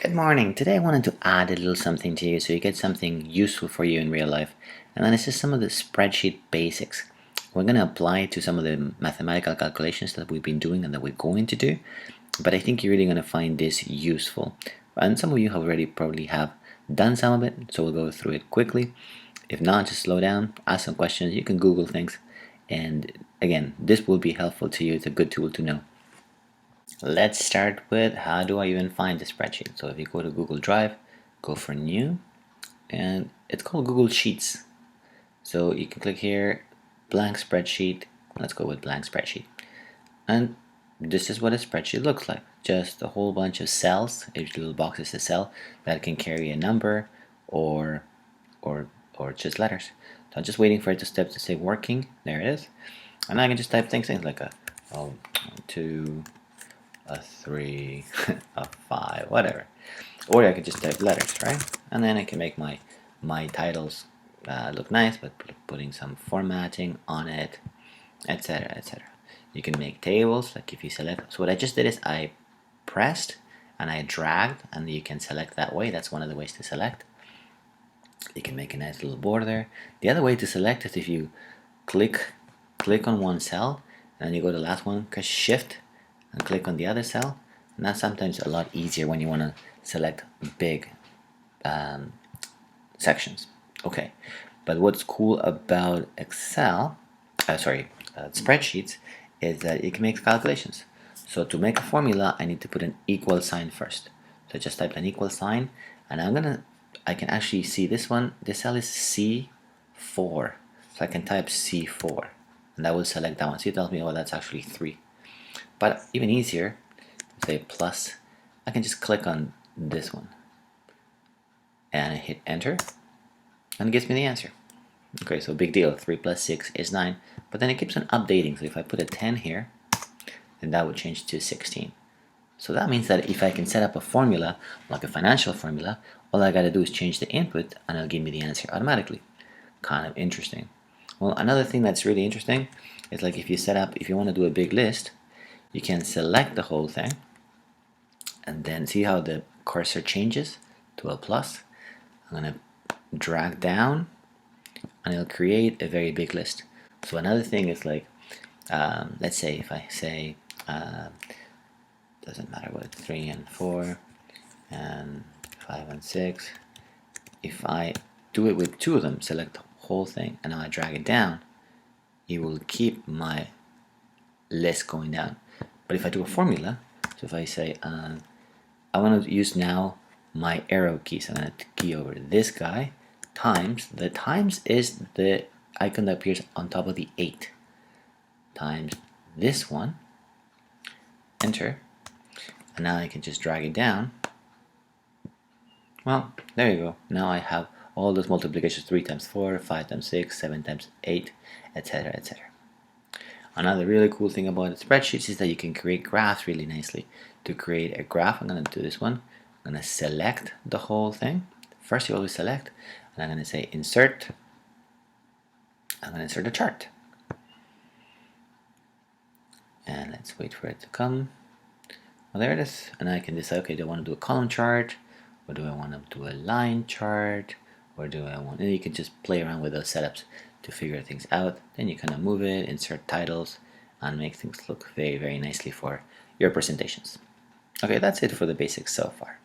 Good morning. Today I wanted to add a little something to you so you get something useful for you in real life. And then it's just some of the spreadsheet basics. We're going to apply it to some of the mathematical calculations that we've been doing and that we're going to do. But I think you're really going to find this useful. And some of you already probably have done some of it, so we'll go through it quickly. If not, just slow down, ask some questions. You can Google things. And again, this will be helpful to you. It's a good tool to know. Let's start with how do I even find the spreadsheet. So if you go to Google Drive, go for new, and it's called Google Sheets. So you can click here, blank spreadsheet. Let's go with blank spreadsheet. And this is what a spreadsheet looks like. Just a whole bunch of cells. Each little box is a cell that can carry a number or just letters. So I'm just waiting for it to step to say working. There it is. And I can just type things like a 2, a 3, a 5, whatever. Or I could just type letters, right? And then I can make my titles look nice, but putting some formatting on it, etc., etc. You can make tables, like if you select. So what I just did is I pressed and I dragged, and you can select that way. That's one of the ways to select. You can make a nice little border. The other way to select is if you click on one cell, and then you go to the last one, press Shift, and click on the other cell. And that's sometimes a lot easier when you want to select big sections. Okay, but what's cool about spreadsheets is that it can make calculations. So to make a formula, I need to put an equal sign first. So I just type an equal sign, and I can actually see this one. This cell is C4, so I can type C4, and that will select that one. So it tells me, oh, that's actually 3. But even easier, say plus, I can just click on this one and I hit enter, and it gives me the answer. Okay, so big deal. 3 plus 6 is 9, but then it keeps on updating. So if I put a 10 here, then that would change to 16. So that means that if I can set up a formula, like a financial formula, all I gotta do is change the input and it'll give me the answer automatically. Kind of interesting. Well, another thing that's really interesting is like if you want to do a big list, you can select the whole thing and then see how the cursor changes to a plus. I'm going to drag down and it'll create a very big list. So another thing is like, let's say if I say, doesn't matter what, 3 and 4 and 5 and 6, if I do it with 2 of them, select the whole thing, and now I drag it down, it will keep my list going down. But if I do a formula, so if I say I want to use now my arrow keys, I'm going to key over this guy times, the times is the icon that appears on top of the 8, times this one, enter, and now I can just drag it down. Well, there you go. Now I have all those multiplications: 3 times 4, 5 times 6, 7 times 8, etc., etc. Another really cool thing about the spreadsheets is that you can create graphs really nicely. To create a graph, I'm going to do this one. I'm going to select the whole thing. First, you always select, and I'm going to say insert. I'm going to insert a chart. And let's wait for it to come. Well, there it is. And I can decide, okay, do I want to do a column chart? Or do I want to do a line chart? Or do I want, and you can just play around with those setups to figure things out. Then you kind of move it, insert titles, and make things look very, very nicely for your presentations. Okay, that's it for the basics so far.